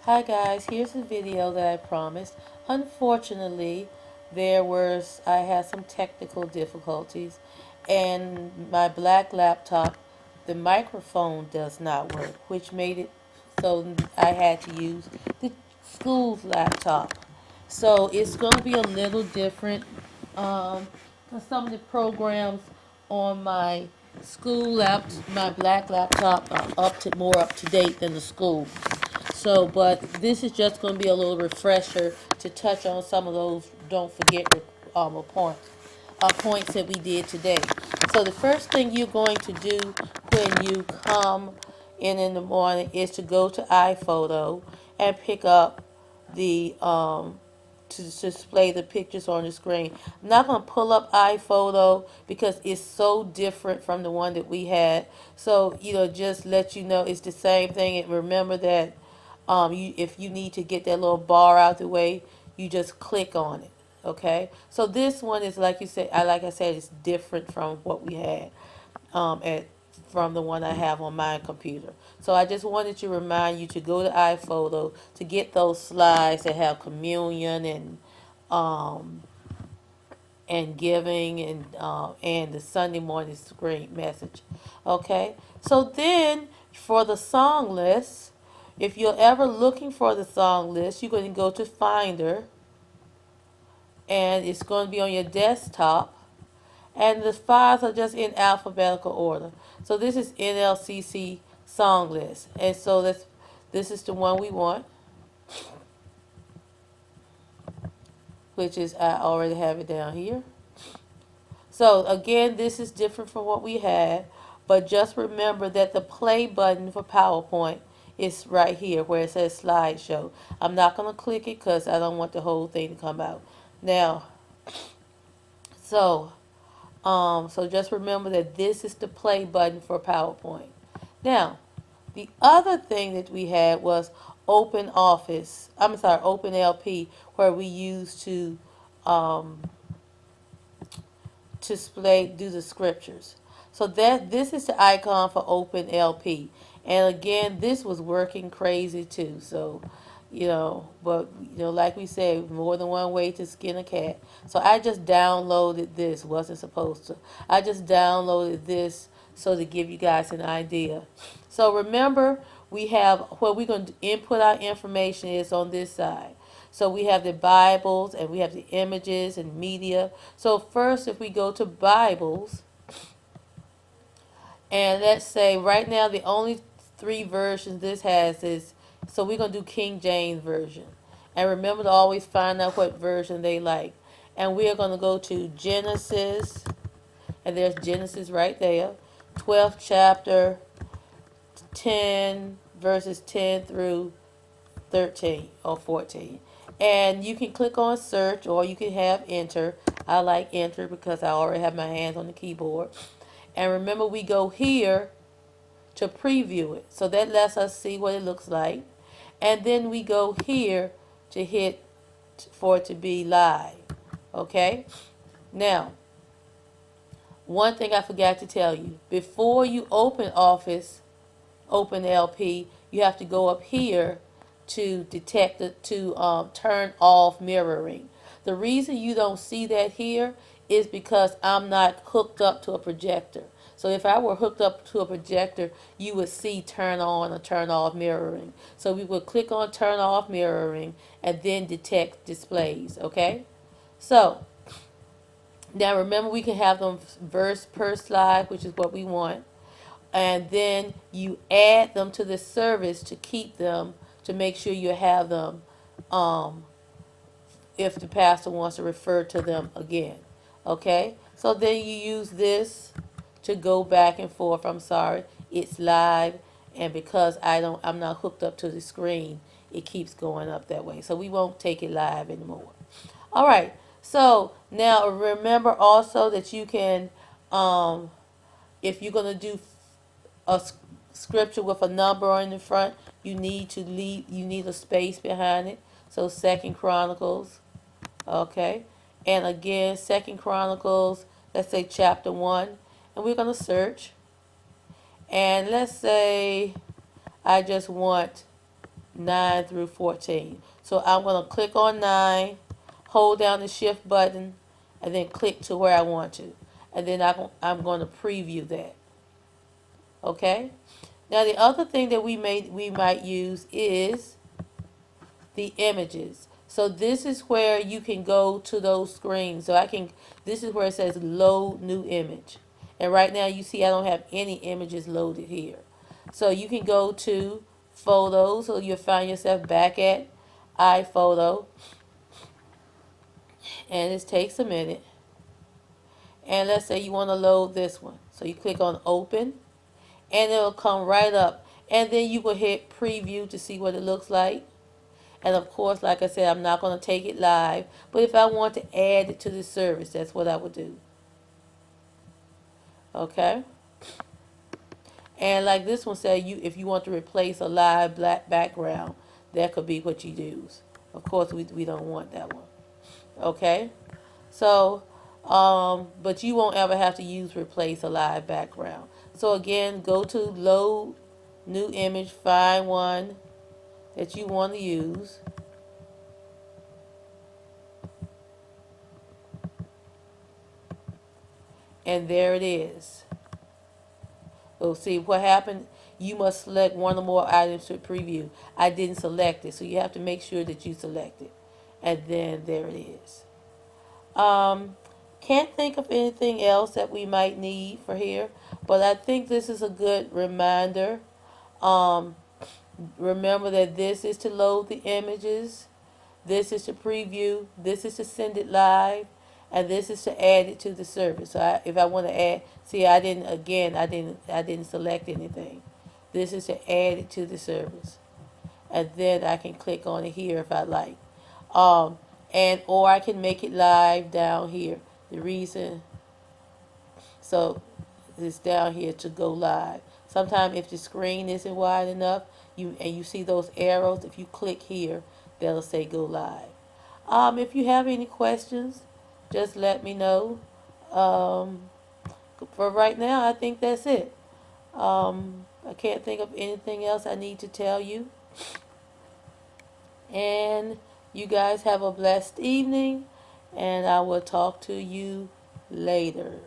Hi guys, here's the video that I promised. Unfortunately, I had some technical difficulties and my black laptop, the microphone does not work, which made it so I had to use the school's laptop. So it's going to be a little different. 'Cause some of the programs on my my black laptop are more up to date than the school. So, but this is just going to be a little refresher to touch on some of those don't forget points that we did today. So the first thing you're going to do when you come in the morning is to go to iPhoto and pick up the to display the pictures on the screen. I'm not going to pull up iPhoto because it's so different from the one that we had. So, just let you know it's the same thing. And remember that if you need to get that little bar out the way, you just click on it. Okay. So this one is like I said, it's different from what we had at from the one I have on my computer. So I just wanted to remind you to go to iPhoto to get those slides that have communion um, and giving and the Sunday morning screen message. Okay. So then for the song list, if you're ever looking for the song list, you're going to go to Finder and it's going to be on your desktop. And the files are just in alphabetical order. So this is NLCC song list. And so this is the one we want, which is I already have it down here. So again, this is different from what we had, but just remember that the play button for PowerPoint is right here where it says slideshow. I'm not going to click it because I don't want the whole thing to come out. Now, so so just remember that this is the play button for PowerPoint. Now, the other thing that we had was OpenLP, where we used to do the scriptures. So this is the icon for OpenLP. And again, this was working crazy too. So, but like we said, more than one way to skin a cat. So I just downloaded this. Wasn't supposed to. I just downloaded this so to give you guys an idea. So remember, we have where we're going to input our information is on this side. So we have the Bibles and we have the images and media. So first, if we go to Bibles, and let's say right now the only three versions this has is, so we're going to do King James Version. And remember to always find out what version they like. And we are going to go to Genesis, and there's Genesis right there, 12th chapter, 10 verses 10 through 13 or 14. And you can click on search or you can have enter. I like enter because I already have my hands on the keyboard. And remember, we go here to preview it. So that lets us see what it looks like. And then we go here to hit for it to be live. Okay? Now, one thing I forgot to tell you. Before you open Office, open LP, you have to go up here to detect it, to turn off mirroring. The reason you don't see that here is because I'm not hooked up to a projector. So if I were hooked up to a projector, you would see turn on or turn off mirroring. So we would click on turn off mirroring and then detect displays, okay? So now remember, we can have them verse per slide, which is what we want, and then you add them to the service to keep them, to make sure you have them if the pastor wants to refer to them again. Okay? So then you use this to go back and forth. I'm sorry, it's live, and because I'm not hooked up to the screen, it keeps going up that way. So we won't take it live anymore. All right. So now remember also that you can, if you're gonna do a scripture with a number on the front, you need a space behind it. So Second Chronicles, okay, and again Second Chronicles, let's say chapter 1, and we're gonna search, and let's say I just want 9 through 14. So I'm going to click on 9, hold down the shift button, and then click to where I want to. And then I'm going to preview that. Okay? Now the other thing that we might use is the images. So this is where you can go to those screens. This is where it says load new image. And right now you see I don't have any images loaded here. So you can go to photos, so you'll find yourself back at iPhoto. And it takes a minute. And let's say you want to load this one. So you click on open and it'll come right up. And then you will hit preview to see what it looks like. And of course, like I said, I'm not going to take it live. But if I want to add it to the service, that's what I would do. Okay? And like this one said, if you want to replace a live black background, that could be what you use. Of course, we don't want that one. Okay? So, but you won't ever have to use replace a live background. So again, go to load new image, find one that you want to use. And there it is. Oh, see what happened? You must select one or more items to preview. I didn't select it, so you have to make sure that you select it. And then there it is. Can't think of anything else that we might need for here, but I think this is a good reminder. Remember that this is to load the images, this is to preview, this is to send it live, and this is to add it to the service. So if I want to add, see, I didn't select anything. This is to add it to the service, and then I can click on it here if I like. Or I can make it live down here. The reason, so it's down here to go live. Sometimes if the screen isn't wide enough, you see those arrows, if you click here, that'll say go live. If you have any questions, just let me know. For right now, I think that's it. I can't think of anything else I need to tell you. And you guys have a blessed evening, and I will talk to you later.